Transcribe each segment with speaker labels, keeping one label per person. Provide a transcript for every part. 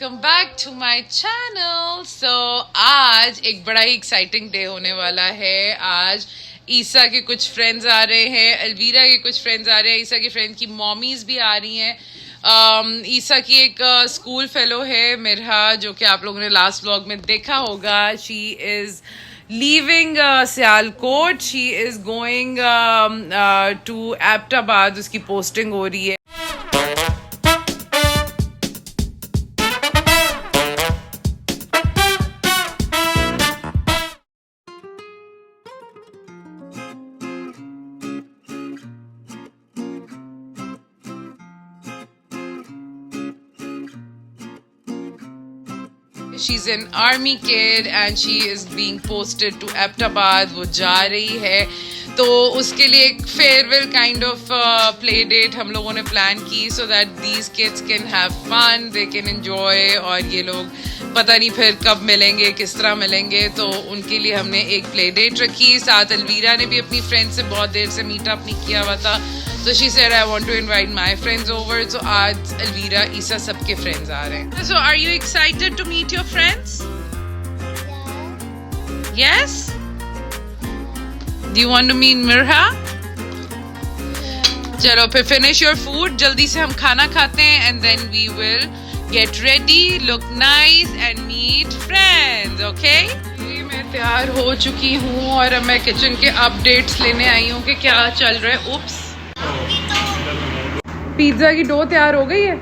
Speaker 1: Welcome back to my channel. So आज एक बड़ा ही एक्साइटिंग डे होने वाला है। आज ईसा के कुछ फ्रेंड्स आ रहे हैं, अलवीरा के कुछ फ्रेंड्स आ रहे हैं, ईसा के फ्रेंड की मॉमीज भी आ रही हैं। ईसा की एक स्कूल फेलो है मिरहा, जो कि आप लोगों ने लास्ट व्लॉग में देखा होगा। She is leaving Sialkot, she is going to Abbottabad, उसकी पोस्टिंग हो रही है। She's an army kid and she is being posted to Abbottabad. वो जा रही है, तो उसके लिए एक farewell kind of play date हम लोगों ने प्लान की, so that these kids can have fun, they can enjoy। और ये लोग पता नहीं फिर कब मिलेंगे, किस तरह मिलेंगे, तो उनके लिए हमने एक प्ले डेट रखी। साथ अलवीरा ने भी अपनी फ्रेंड से बहुत देर से मीटअप नहीं किया हुआ था, so she said I want to invite my friends over। so आज अलवीरा, ईसा सबके फ्रेंड्स आ रहे हैं। so are you excited to meet your friends? Yes? Do you want to meet Mirha? चलो फिर finish your food, जल्दी से हम खाना खाते हैं and then we will get ready, look nice and meet friends, okay? मैं तैयार हो चुकी हूँ और अब मैं किचन के अपडेट्स लेने आई हूँ कि क्या चल रहा है। उप्स, पिज्जा की डो तैयार हो गई है।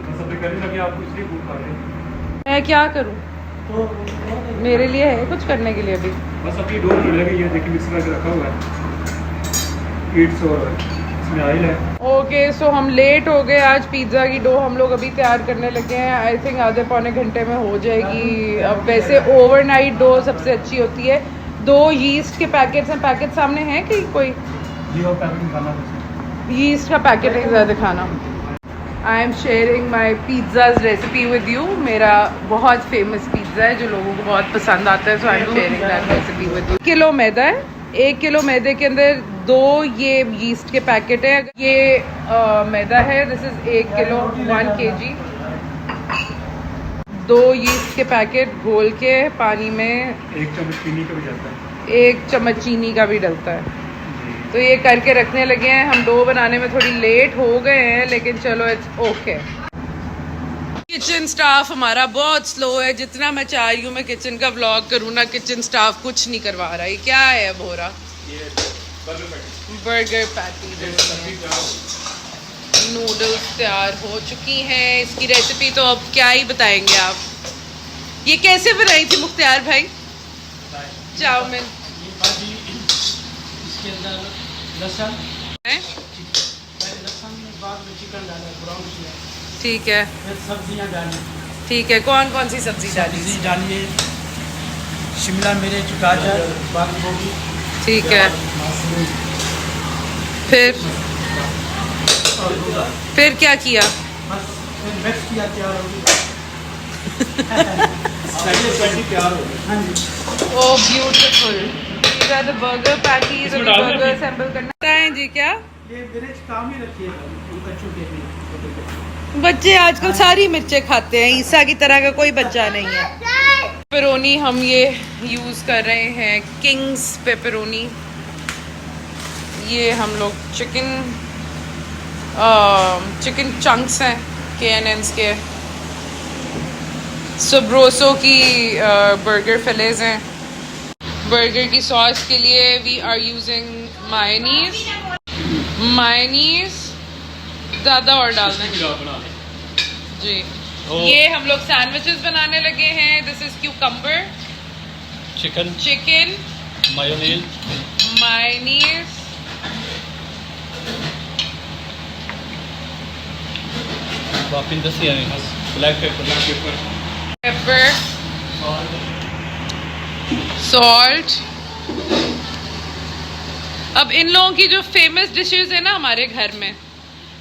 Speaker 1: मैं क्या करूँ, मेरे लिए है कुछ करने के लिए अभी?
Speaker 2: बस अपनी डो लगी है, देखिए मिक्सर करके रखा हुआ है, ईट्स और इसमें ऑयल है।
Speaker 1: ओके, सो हम लेट हो गए। आज पिज्ज़ा की डो हम लोग अभी तैयार करने लगे हैं। आई थिंक आधे पौने घंटे में हो जाएगी। अब वैसे ओवरनाइट डो सबसे अच्छी होती है। 2 यीस्ट के पैकेट्स हैं, पैकेट सामने हैं कि कोई?
Speaker 2: जी, और पैकेट खाना
Speaker 1: यीस्ट का पैकेट है ज़्यादा खाना। आई am sharing my pizzas recipe with you. मेरा बहुत फेमस पिज़्ज़ा है जो लोगों को बहुत पसंद आता है, so I am sharing that recipe with you. 1 kilo मैदा है, 1 किलो मैदे के अंदर 2 ये यीस्ट के पैकेट है। ये मैदा है, this is 1 kilo 1 kg। 2 yeast के पैकेट घोल के पानी में
Speaker 2: 1 चम्मच चीनी का भी डलता है,
Speaker 1: 1 चम्मच चीनी का भी डलता है। तो ये करके रखने लगे हैं। हम डो बनाने में थोड़ी लेट हो गए हैं, लेकिन चलो इट्स ओके। किचन स्टाफ हमारा बहुत स्लो है। जितना मैं चाह रही हूँ मैं किचन का व्लॉग करूँ ना, किचन स्टाफ कुछ नहीं करवा रहा। ये क्या है अब हो रहा? Burger patty. नूडल्स तैयार हो चुकी हैं। इसकी रेसिपी तो अब क्या ही बताएंगे आप। ये कैसे बनाई थी मुख्तियार भाई? चाउमीन।
Speaker 2: इसके अंदर लहसुन
Speaker 1: है,
Speaker 2: बाद में चिकन डाला, ब्राउन किया,
Speaker 1: ठीक है,
Speaker 2: फिर सब्जियां डाली।
Speaker 1: ठीक है, कौन कौन सी सब्जी डाली?
Speaker 2: सब्जी डालिए, शिमला मिर्च, गाजर, बांद गोभी,
Speaker 1: ठीक है। फिर क्या किया?
Speaker 2: बस फिर मिक्स किया, तैयार हो गई। तैयार हो गई। हाँ जी।
Speaker 1: Oh beautiful. These are the burger patties। अभी burger assemble करना है जी। क्या
Speaker 2: ये मिर्च काम ही रखिएगा बच्चों के लिए।
Speaker 1: बच्चे आजकल सारी मिर्चें खाते हैं, ईसा की तरह का कोई बच्चा नहीं है। पेपरोनी हम ये यूज़ कर रहे हैं, किंग्स पेपरोनी। ये हम लोग चिकन चंक्स हैं, KNN's के। सोब्रोसो की बर्गर फिलेज हैं। बर्गर की सॉस के लिए वी आर यूजिंग मायोनीज ज़्यादा और डालना है जी। ये हम लोग सैंडविचेस बनाने लगे हैं। This is cucumber, chicken mayonnaise,
Speaker 2: black
Speaker 1: pepper, salt. अब इन लोगों की जो फेमस डिशेस है ना हमारे घर में,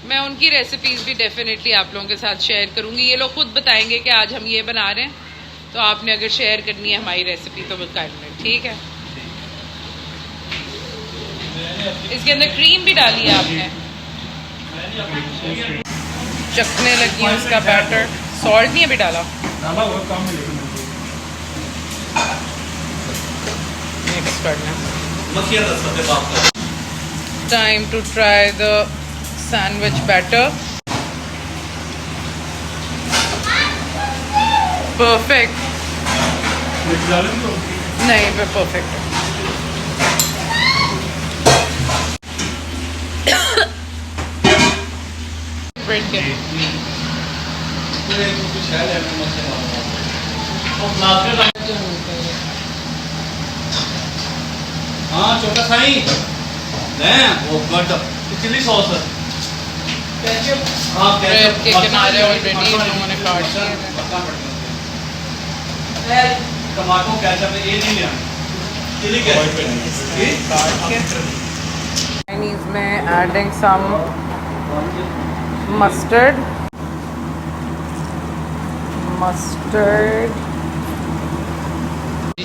Speaker 1: मैं उनकी रेसिपीज भी डेफिनेटली आप लोगों के साथ शेयर करूंगी। ये लोग खुद बताएंगे कि आज हम ये बना रहे हैं, तो आपने अगर शेयर करनी है हमारी रेसिपी तो कर लें, ठीक है। इसके अंदर क्रीम भी डाली है आपने। चखने लगी है उसका बैटर। सॉल्ट नहीं अभी डाला।
Speaker 2: डाला हुआ काम में लेकिन
Speaker 1: मिक्स करना।
Speaker 3: मखिया दस पत्ते बात कर।
Speaker 1: Time to try the sandwich batter. Perfect.
Speaker 2: मिर्च डालें तो
Speaker 1: नहीं पे परफेक्ट है। ब्रेड के
Speaker 3: कुछ है लेमन मसाला और नाश्ते हाँ छोटा साई नहीं वो गट चिली सॉस है हाँ
Speaker 1: ब्रेड के किनारे ऑलरेडी लोगों ने काट दिए हैं।
Speaker 3: टमाटो केचप ये नहीं लिया चिली केचप
Speaker 1: Chinese में adding some mustard,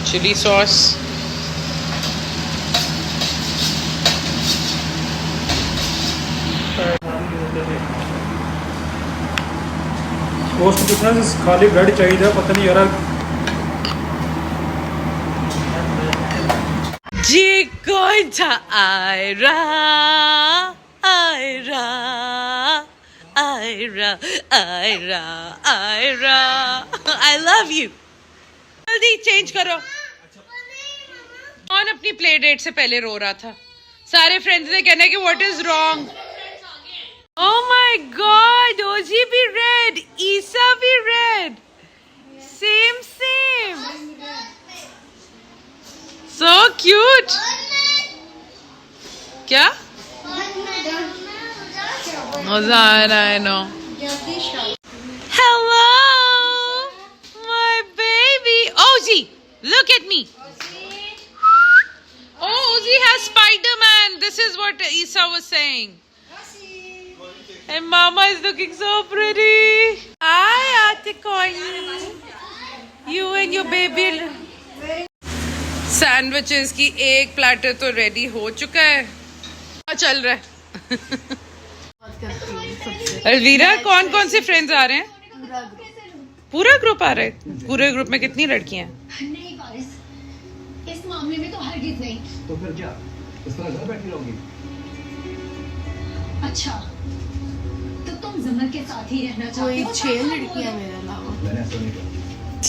Speaker 1: chili sauce,
Speaker 2: post पूछना खाली ब्रेड चाहिए था पता नहीं यार
Speaker 1: जी कौन था Ayra Ayra Ayra Ayra Ayra I love you. जल्दी चेंज करो। कौन अपनी प्ले डेट से पहले रो रहा था? सारे फ्रेंड्स ने कहना कि what is wrong. Oh my God, Oji be red, Isa be red, same. So cute. क्या? मजा आ रहा है ना? Hello, my baby. Oji, look at me. Oh, Oji has Spider-Man. This is what Isa was saying. And Mama is looking so pretty. Hi, Atikoni. You and your baby. Sandwiches की एक platter तो ready हो चुका है। क्या चल रहा है? अलवीरा, कौन कौन से फ्रेंड्स आ रहे हैं? पूरा ग्रुप आ रहा है। पूरे ग्रुप में कितनी लड़कियां हैं?
Speaker 4: नहीं बारिश, इस मामले में तो हरगिज नहीं।
Speaker 3: तो फिर क्या इस तरह घर बैठी रहोगी?
Speaker 4: अच्छा तो तुम जमन के साथ ही रहना चाहती हो? 6 लड़कियां मेरे अलावा।
Speaker 3: मैंने ऐसा नहीं कहा।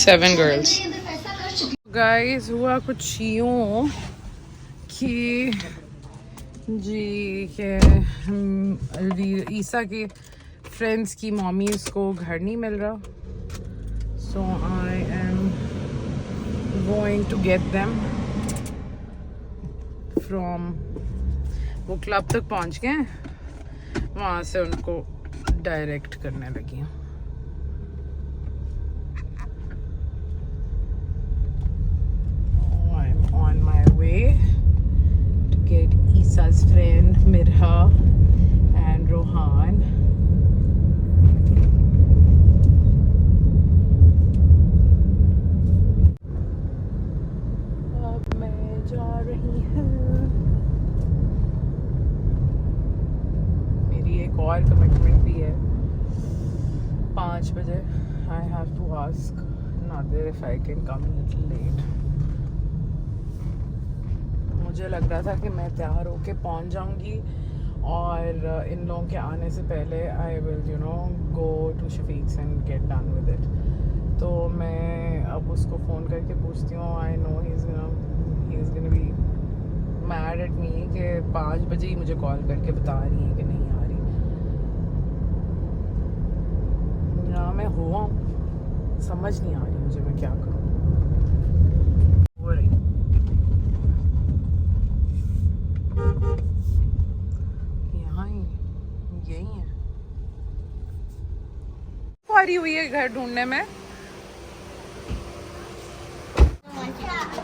Speaker 1: 7 girls.
Speaker 4: मेरे अंदर पैसा कर चुकी
Speaker 1: गाइस हुआ कुछ यूं कि जी के ईसा के फ्रेंड्स की मॉमीज को घर नहीं मिल रहा, so I am going to get them from, वो क्लब तक पहुंच गए, वहाँ से उनको डायरेक्ट करने लगी हूँ। I'm on my way to get Isa's friend Mirha and Rohan. अब मैं जा रही हूँ। मेरी एक और कमिटमेंट भी है 5 बजे। I have to ask Nadir if I can come a little late. मुझे लग रहा था कि मैं तैयार होके पहुंच जाऊंगी और इन लोगों के आने से पहले I will go to Shafiq's and get done with it. तो मैं अब उसको फ़ोन करके पूछती हूँ, I know he is gonna be mad at me कि 5 बजे ही मुझे कॉल करके बता रही है कि नहीं आ रही। यहाँ मैं हुआ हूँ, समझ नहीं आ रही मुझे मैं क्या करूँ। हो रही यही है। पारी हुई है घर ढूंढने में।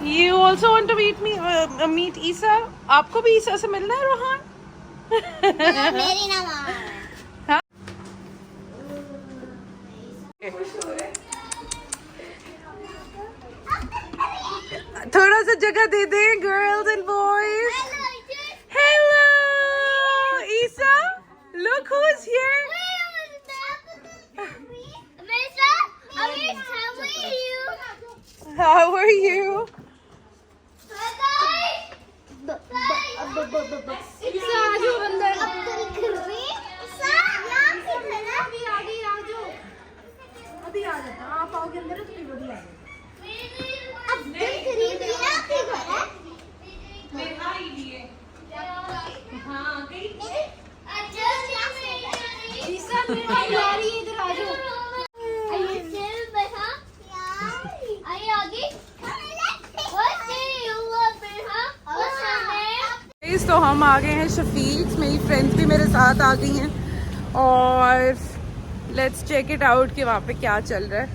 Speaker 1: You also want to meet Isa? आपको भी ईसा से मिलना है रोहान?
Speaker 5: मेरी ना माँ।
Speaker 1: थोड़ा सा जगह दे दें girls and boys. Hello Isa, look who's here. How are you? तो हम आ गए हैं शफीक, मेरी फ्रेंड्स भी मेरे साथ आ गई हैं और लेट्स चेक इट आउट कि वहाँ पे क्या चल रहा है।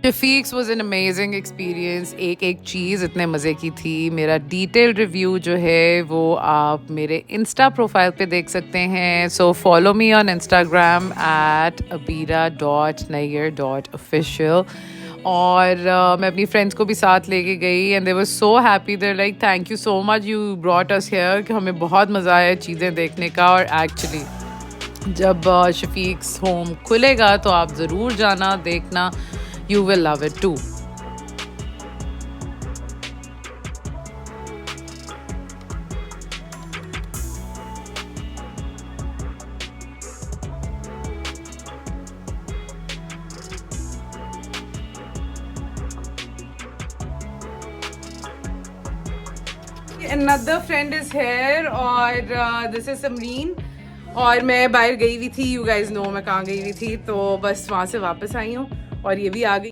Speaker 1: शफीक्स वॉज एन अमेजिंग एक्सपीरियंस। एक एक चीज़ इतने मज़े की थी। मेरा डिटेल रिव्यू जो है वो आप मेरे इंस्टा प्रोफाइल पे देख सकते हैं। So follow me on Instagram @abira.nayyar.official। और मैं अपनी फ्रेंड्स को भी साथ लेके गई and they were so happy. They're like thank you so much, you brought us here. कि हमें बहुत मज़ा आया चीज़ें देखने का। और एक्चुअली जब शफीक्स होम खुलेगा तो आप ज़रूर जाना, देखना, you will love it too. Another friend is here और this is Samreen। और मैं बाहर गई हुई थी, you guys know मैं कहाँ गई हुई थी, तो बस वहाँ से वापस आई हूँ और ये भी आ गई।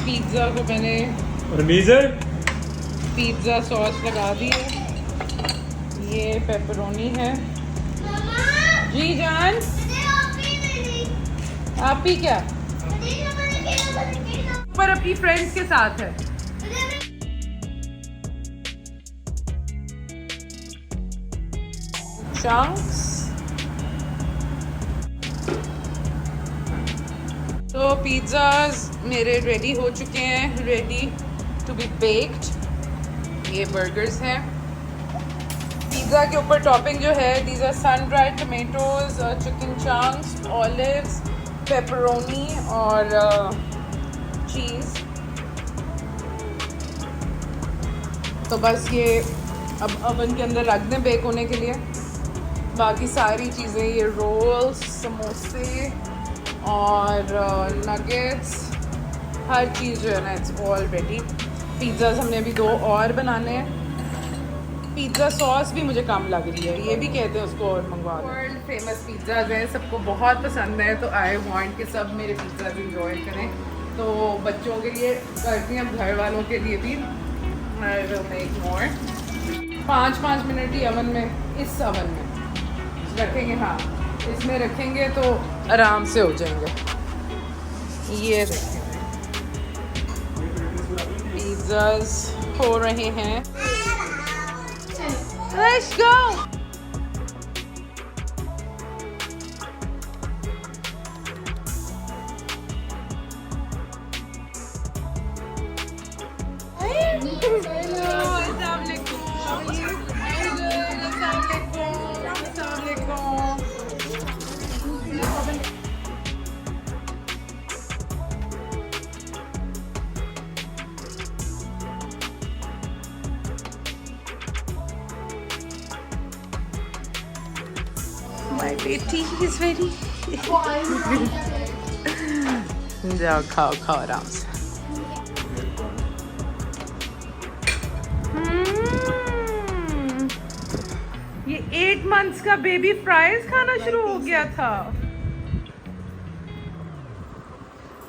Speaker 1: पिज्जा को मैंने पिज्जा सॉस लगा दी है। ये पेपरोनी है। जी जान, आप ही क्या पर अपनी फ्रेंड्स के साथ है। चंक्स तो पिज़्ज़ाज़ मेरे रेडी हो चुके हैं, रेडी टू बी बेक्ड। ये बर्गर्स हैं। पिज़्ज़ा के ऊपर टॉपिंग जो है, these are sun dried tomatoes, chicken chunks, olives, pepperoni और चीज़। तो बस ये अब ओवन के अंदर रख दें बेक होने के लिए। बाकी सारी चीज़ें, ये रोल्स, समोसे और नगेट्स, हर चीज़ जो है ना, इट्स ऑल रेडी। पिज़्ज़ाज़ हमने अभी 2 और बनाने हैं। पिज़्ज़ा सॉस भी मुझे कम लग रही है, ये भी कहते हैं उसको और मंगवा दो। वर्ल्ड फेमस पिज़्ज़ाज़ हैं, सबको बहुत पसंद है, तो आई वांट कि सब मेरे पिज़्ज़ाज़ इंजॉय करें। तो बच्चों के लिए करती हैं, घर वालों के लिए भी। I will make more. 5-5 minute he oven में, इस ओवन में रखेंगे। हाँ, इसमें रखेंगे तो आराम से हो जाएंगे। ये रखेंगे, पिज़्ज़ाज़ हो रहे हैं। Let's go. My baby is ready. जाओ खाओ खाओ आराम से। ये 8 months का बेबी फ्राइज खाना शुरू हो गया था।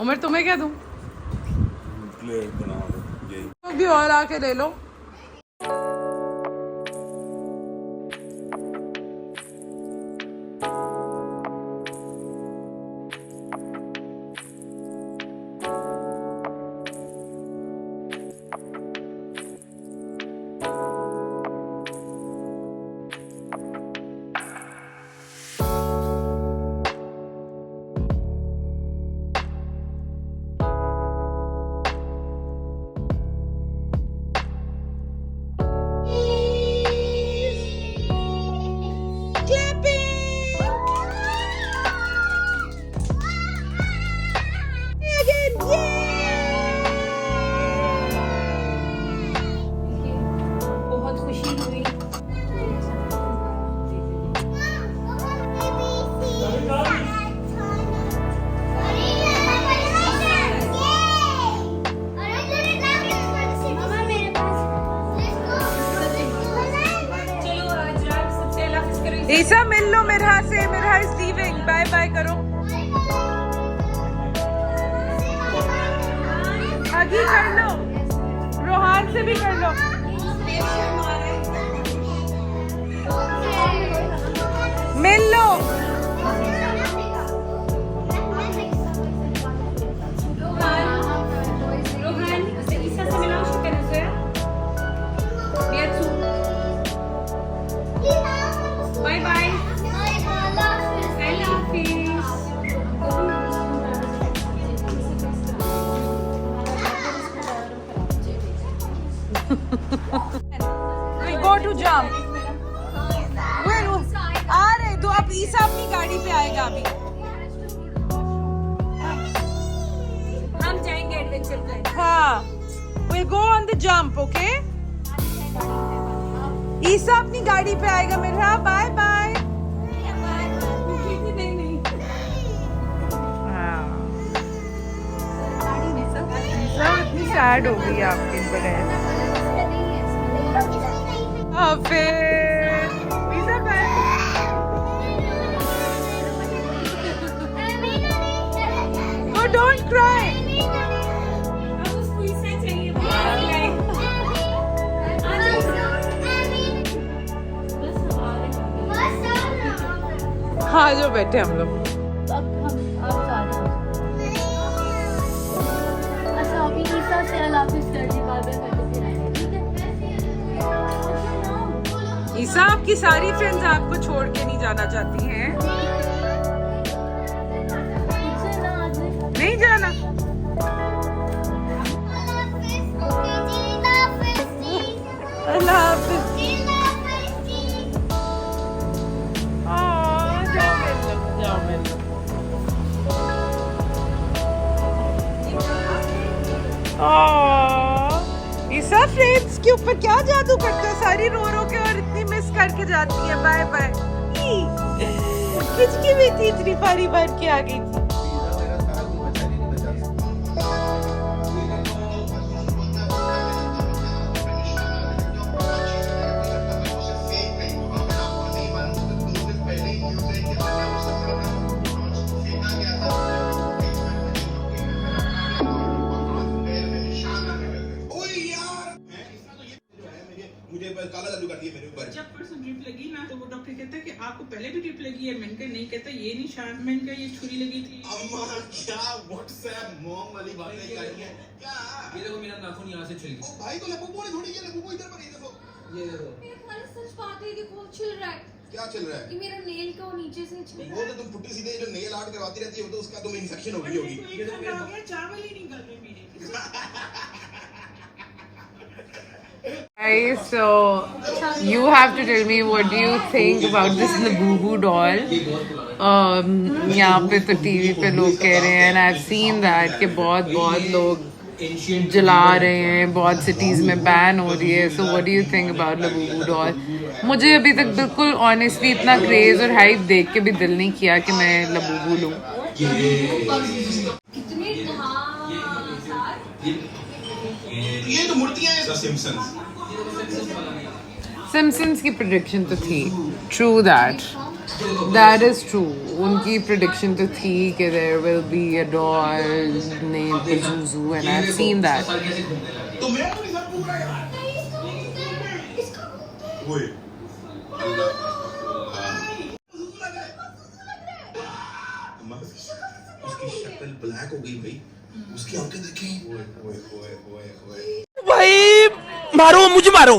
Speaker 1: उमर तुम्हें क्या दूं? प्लेट बना दो, यही भी और आके ले लो। ईसा मिल लो मिरहा से, Mirha is leaving, bye bye करो, आगे कर लो, रोहान से भी कर लो, मिल लो।
Speaker 4: Bye bye,
Speaker 1: We go to jump. आ रहे तो अब ईसा अपनी गाड़ी पे आएगा अभी।
Speaker 4: हम जाएंगे एडवेंचर प्लान।
Speaker 1: हाँ, we'll go on the jump, okay? ईसा अपनी गाड़ी पे आएगा मेरा, बाय बाय। ईसा इतनी सैड हो गई आपके बगैर। ईसा बाय। Oh, don't cry. हाँ जो बैठे हम लोग। ईसा आपकी सारी फ्रेंड्स आपको छोड़ के नहीं जाना चाहती हैं? नहीं जाना? अल्लाह हाफिज़। ईसा फ्रेंड्स के ऊपर क्या जादू करते हो, सारी रो रो के और इतनी मिस करके जाती है, बाय बाय। किचकी भी थी, इतनी बारी भर के आ गई थी।
Speaker 6: काला जादू कर दिया मेरे ऊपर।
Speaker 7: जब परसों ड्रिप लगी ना तो वो डॉक्टर कहता है कि आपको पहले भी ड्रिप लगी है। मैंने कहा नहीं, कहता ये निशान, मैंने कहा ये छुरी लगी थी।
Speaker 6: अम्मा क्या व्हाट्सएप मॉम वाली बातें कर रही है क्या?
Speaker 3: ये देखो मेरा नाखून यहाँ से छिल गया।
Speaker 6: ओ भाई तो लबू ने थोड़ी किया, लबू इधर पर, ये देखो,
Speaker 3: ये देखो।
Speaker 4: मेरे तुम्हारी सच बात है, देखो छिल रहा है।
Speaker 6: क्या चल रहा है?
Speaker 4: ये मेरा नेल का वो नीचे से छिल रहा
Speaker 6: वो
Speaker 4: है।
Speaker 6: तो तुम पुट्टी सीधे जो नेल आर्ट करवाती रहती है, वो तो उसका तुम्हें इन्फेक्शन हो गई होगी।
Speaker 7: तो एक घंटा हो गया, चावल ही नहीं गल रहे मेरे।
Speaker 1: Guys, so you have to tell me what do you think about this Labubu doll? यहाँ पे तो टीवी पे लोग कह रहे हैं, and I've seen that कि बहुत लोग जला रहे हैं, बहुत सिटीज में बैन हो रही है। So what do you think about Labubu doll? मुझे अभी तक बिल्कुल ऑनेस्टली इतना क्रेज और हाइप देख के भी दिल नहीं किया कि मैं Labubu लूँ।
Speaker 6: ये तो मूर्तियां हैं सिम्पसन्स।
Speaker 1: सिम्पसन्स की प्रेडिक्शन तो थी, ट्रू दैट इज ट्रू। उनकी प्रेडिक्शन तो थी कि there will be a doll named Pazuzu and I've seen that.
Speaker 6: तो मैं तो नहीं सब पूरा यार। ओए उसकी शक्ल ब्लैक हो गई भाई, उसकी आंखें देखें। ओए ओए ओए ओए ओए
Speaker 8: भाई मारो मुझे, मारो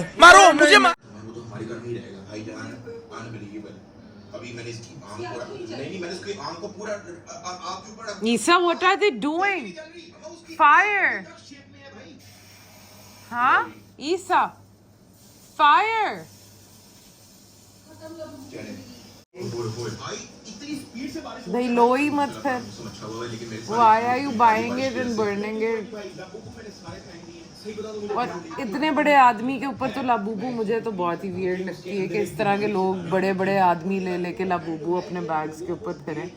Speaker 8: मुझे,
Speaker 6: वो तो हमारे घर में ही रहेगा भाईजान, अनबिलीवेबल। अभी मैंने इसकी आंख को नहीं मैंने इसकी आंख को पूरा आंख के ऊपर।
Speaker 1: Nisa, what are they doing? Fire! हाँ, Isa, fire! भाई लो ही मत फिर। Why are you buying it and burning it? और इतने बड़े आदमी के ऊपर तो लाबूबू मुझे तो बहुत ही वियर्ड लगती है कि इस तरह के लोग बड़े बड़े आदमी ले लेके लाबूबू अपने बैग्स के ऊपर फिरें।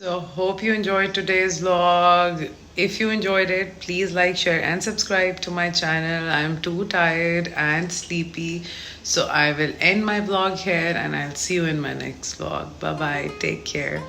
Speaker 1: So hope you enjoyed today's vlog. If you enjoyed it, please like, share, and subscribe to my channel. I am too tired and sleepy, so I will end my vlog here and I'll see you in my next vlog. Bye bye. Take care.